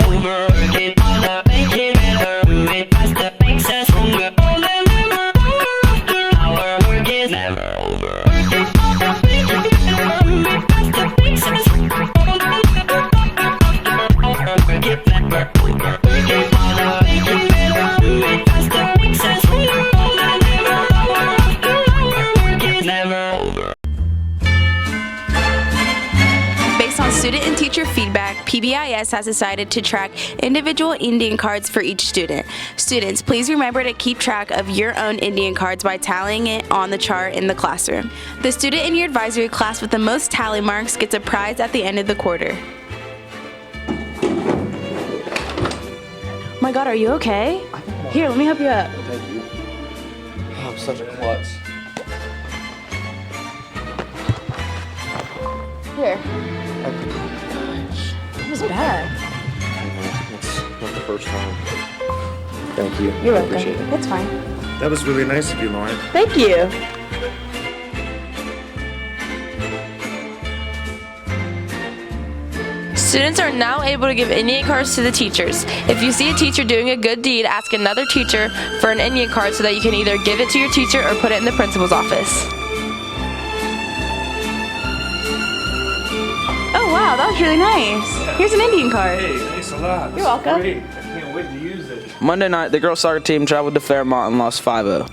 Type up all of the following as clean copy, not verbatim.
over. Working harder, making better. Do it faster, makes us stronger. Our work is never over. Working harder, making better. Do it faster, makes us stronger. Our work is never over. Working harder, making better. Do it faster, makes us stronger. Our work is never over. Based on student and teacher feedback, PBIS has decided to track individual Indian cards for each student. Students, please remember to keep track of your own Indian cards by tallying it on the chart in the classroom. The student in your advisory class with the most tally marks gets a prize at the end of the quarter. Oh my God, are you okay? Here, let me help you up. Thank you. Oh, I'm such a klutz. Here. That was bad. It's not the first time. Thank you. You're I welcome. appreciate it. It's fine. That was really nice of you, Lauren. Thank you. Students are now able to give Indian cards to the teachers. If you see a teacher doing a good deed, ask another teacher for an Indian card so that you can either give it to your teacher or put it in the principal's office. Oh wow, that was really nice. Here's an Indian card. Hey, thanks a lot. You're welcome. Great. I can't wait to use it. Monday night, the girls' soccer team traveled to Fairmont and lost 5-0.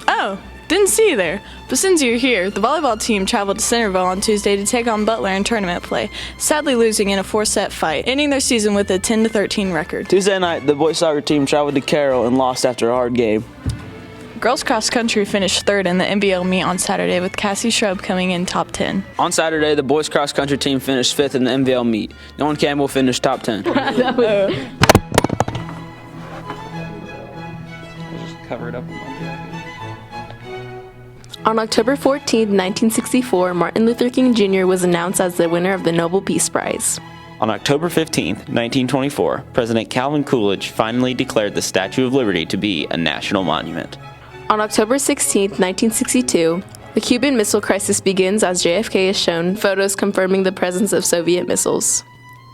Oh, didn't see you there. But since you're here, the volleyball team traveled to Centerville on Tuesday to take on Butler in tournament play, sadly losing in a 4-set fight, ending their season with a 10-13 record. Tuesday night, the boys' soccer team traveled to Carroll and lost after a hard game. Girls cross country finished third in the NBL meet on Saturday with Cassie Shrub coming in top 10. On Saturday, the boys' cross country team finished 5th in the MVL meet. Nolan Campbell finished top 10. Cover it up with my jacket. On October 14, 1964, Martin Luther King Jr. was announced as the winner of the Nobel Peace Prize. On October 15, 1924, President Calvin Coolidge finally declared the Statue of Liberty to be a national monument. On October 16, 1962, the Cuban Missile Crisis begins as JFK is shown photos confirming the presence of Soviet missiles.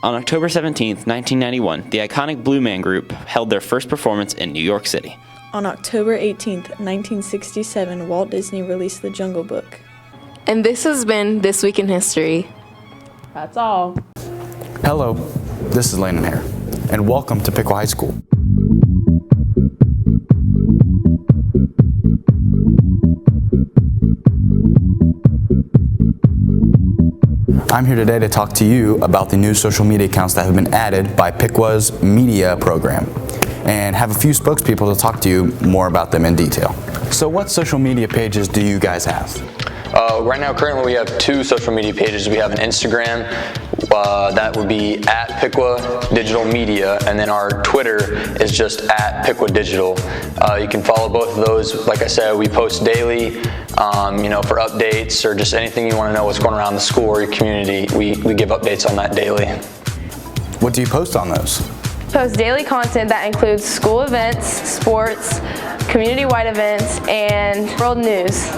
On October 17, 1991, the iconic Blue Man Group held their first performance in New York City. On October 18, 1967, Walt Disney released The Jungle Book. And this has been This Week in History. That's all. Hello, this is Landon Hare, and welcome to Piqua High School. I'm here today to talk to you about the new social media accounts that have been added by Piqua's media program, and have a few spokespeople to talk to you more about them in detail. So what social media pages do you guys have? Right now, currently we have 2 social media pages. We have an Instagram, that would be at Piqua Digital Media, and then our Twitter is just at Piqua Digital. You can follow both of those. Like I said, we post daily, for updates or just anything you want to know what's going around the school or your community. We give updates on that daily. What do you post on those? Post daily content that includes school events, sports, community-wide events, and world news.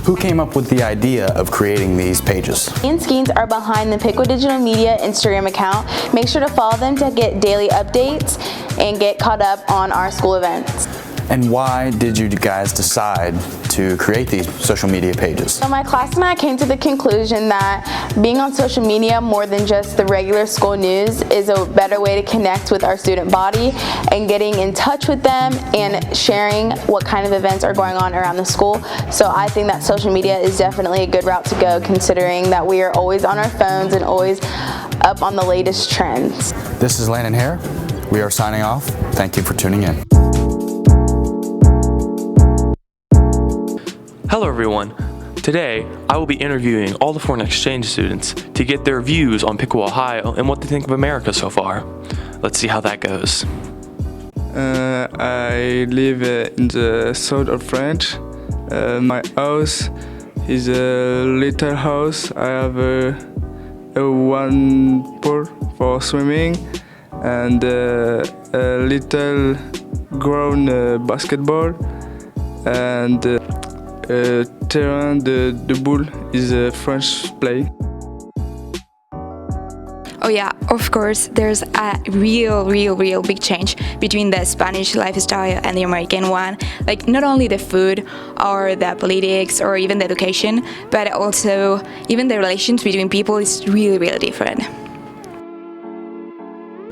Who came up with the idea of creating these pages? Me and Skeens are behind the Piqua Digital Media Instagram account. Make sure to follow them to get daily updates and get caught up on our school events. And why did you guys decide to create these social media pages? So my class and I came to the conclusion that being on social media more than just the regular school news is a better way to connect with our student body and getting in touch with them and sharing what kind of events are going on around the school. So I think that social media is definitely a good route to go, considering that we are always on our phones and always up on the latest trends. This is Landon Hare. We are signing off. Thank you for tuning in. Hello everyone. Today, I will be interviewing all the foreign exchange students to get their views on Piqua, Ohio and what they think of America so far. Let's see how that goes. I live in the south of France. My house is a little house. I have a one pool for swimming and a little ground basketball, and terrain de boule is a French play. Oh yeah, of course, there's a real big change between the Spanish lifestyle and the American one. Like, not only the food or the politics or even the education, but also even the relations between people is really different.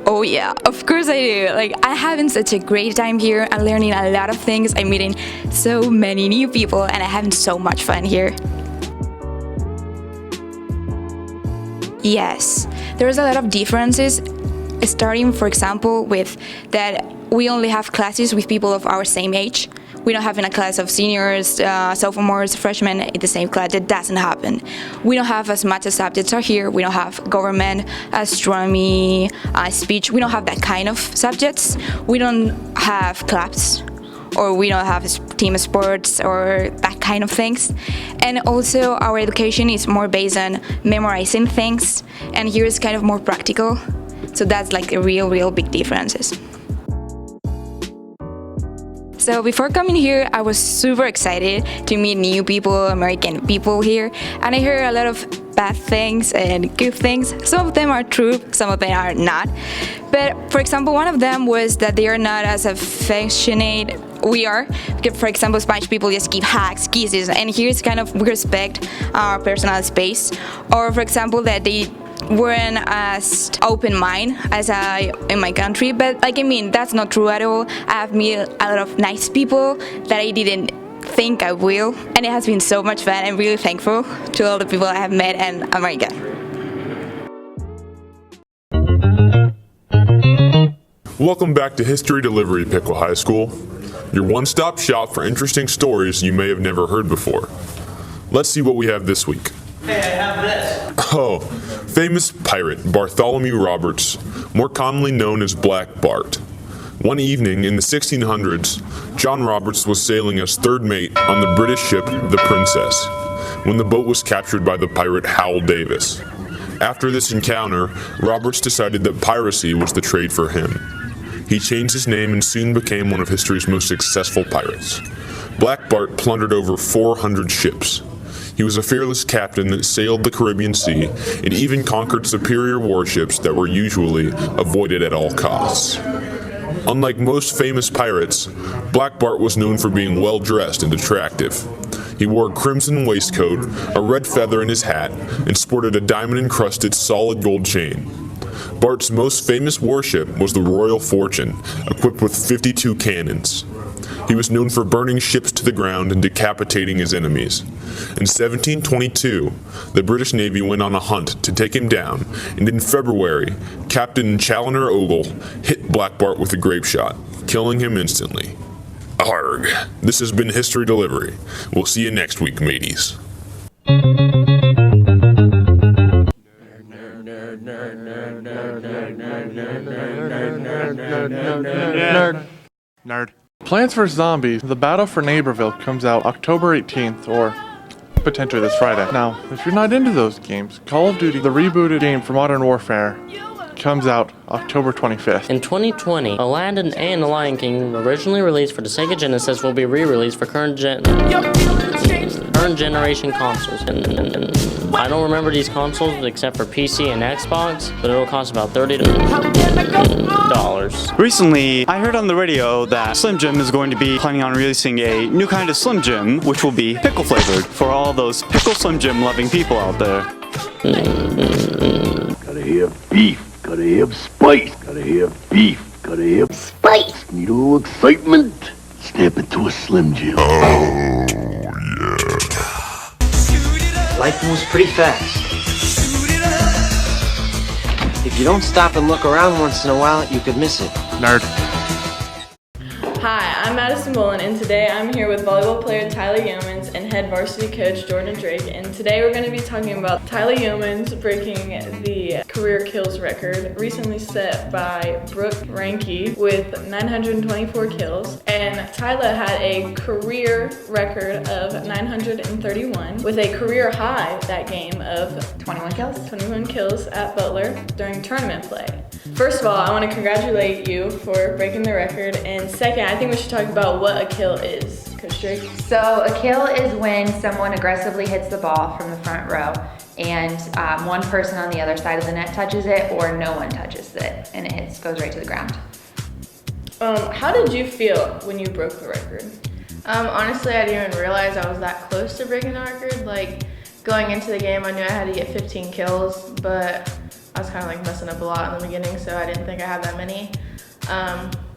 Oh yeah, of course I do. Like, I'm having such a great time here. I'm learning a lot of things. I'm meeting so many new people and I'm having so much fun here. Yes, there's a lot of differences, starting, for example, with that we only have classes with people of our same age. We don't have in a class of seniors, sophomores, freshmen in the same class. That doesn't happen. We don't have as much as subjects are here. We don't have government, astronomy, speech. We don't have that kind of subjects. We don't have clubs, or we don't have team sports or that kind of things. And also our education is more based on memorizing things, and here is kind of more practical. So that's like a real big differences. So before coming here, I was super excited to meet new people, American people here, and I heard a lot of bad things and good things. Some of them are true, some of them are not. But for example, one of them was that they are not as affectionate we are. For example, Spanish people just give hugs, kisses, and here's kind of we respect our personal space. Or for example, that they weren't as open mind as in my country, but like, I mean, that's not true at all. I have met a lot of nice people that I didn't think I will, and it has been so much fun. I'm really thankful to all the people I have met in America. Welcome back to History Delivery, Piqua High School, your one-stop shop for interesting stories you may have never heard before. Let's see what we have this week. Hey, I have this. Oh, famous pirate Bartholomew Roberts, more commonly known as Black Bart. One evening in the 1600s, John Roberts was sailing as third mate on the British ship the Princess, when the boat was captured by the pirate Howell Davis. After this encounter, Roberts decided that piracy was the trade for him. He changed his name and soon became one of history's most successful pirates. Black Bart plundered over 400 ships. He was a fearless captain that sailed the Caribbean Sea and even conquered superior warships that were usually avoided at all costs. Unlike most famous pirates, Black Bart was known for being well-dressed and attractive. He wore a crimson waistcoat, a red feather in his hat, and sported a diamond-encrusted solid gold chain. Bart's most famous warship was the Royal Fortune, equipped with 52 cannons. He was known for burning ships to the ground and decapitating his enemies. In 1722, the British Navy went on a hunt to take him down, and in February, Captain Chaloner Ogle hit Black Bart with a grape shot, killing him instantly. Arg! This has been History Delivery. We'll see you next week, mateys. Nerd. Plants vs. Zombies, The Battle for Neighborville comes out October 18th, or potentially this Friday. Now, if you're not into those games, Call of Duty, the rebooted game for Modern Warfare, comes out October 25th. In 2020, Aladdin and The Lion King, originally released for the Sega Genesis, will be re-released for current generation consoles. And I don't remember these consoles except for PC and Xbox, but it'll cost about $30. Recently, I heard on the radio that Slim Jim is going to be planning on releasing a new kind of Slim Jim, which will be pickle flavored for all those pickle Slim Jim loving people out there. Gotta have beef, gotta have spice, gotta have beef, gotta have spice. Need a little excitement? Snap it to a Slim Jim. Oh, yeah. Life moves pretty fast. If you don't stop and look around once in a while, you could miss it. Nerd. Hi, I'm Madison Bolin, and today I'm here with volleyball player Tyler Yeomans and head varsity coach Jordan Drake. And today we're going to be talking about Tyler Yeomans breaking the career kills record recently set by Brooke Ranke with 924 kills. And Tyler had a career record of 931 with a career high that game of 21 kills at Butler during tournament play. First of all, I want to congratulate you for breaking the record, and second, I think we should talk about what a kill is. Coach Drake? So a kill is when someone aggressively hits the ball from the front row. and one person on the other side of the net touches it, or no one touches it, and it goes right to the ground. How did you feel when you broke the record? Honestly, I didn't even realize I was that close to breaking the record. Like, going into the game, I knew I had to get 15 kills, but I was kind of like messing up a lot in the beginning, so I didn't think I had that many.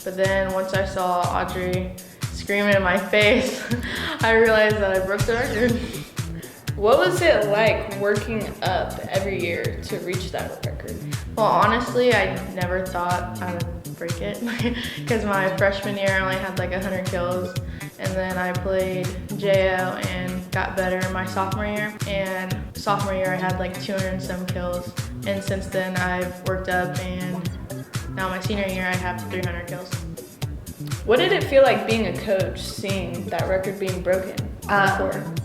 But then once I saw Audrey screaming in my face, I realized that I broke the record. What was it like working up every year to reach that record? Well, honestly, I never thought I would break it because my freshman year I only had like 100 kills, and then I played JO and got better my sophomore year, and sophomore year I had like 200 and some kills, and since then I've worked up, and now my senior year I have 300 kills. What did it feel like being a coach, seeing that record being broken?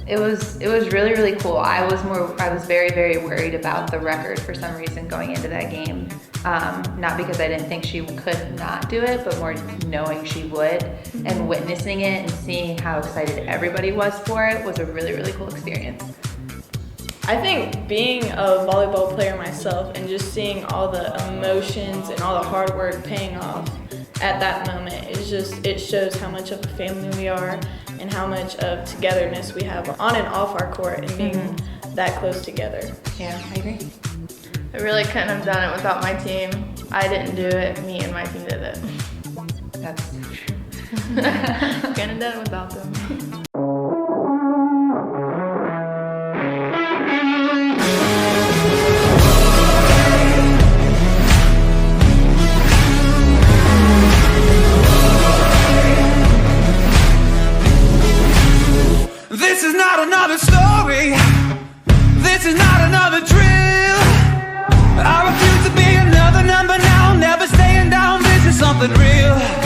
It was really, really cool. I was very, very worried about the record for some reason going into that game. Not because I didn't think she could not do it, but more knowing she would, and witnessing it and seeing how excited everybody was for it was a really, really cool experience. I think being a volleyball player myself and just seeing all the emotions and all the hard work paying off at that moment, it shows how much of a family we are and how much of togetherness we have on and off our court, and being that close together. Yeah, I agree. I really couldn't have done it without my team. I didn't do it, me and my team did it. That's true. Couldn't have done it without them. This is not another story. This is not another drill. I refuse to be another number now. Never staying down. This is something real.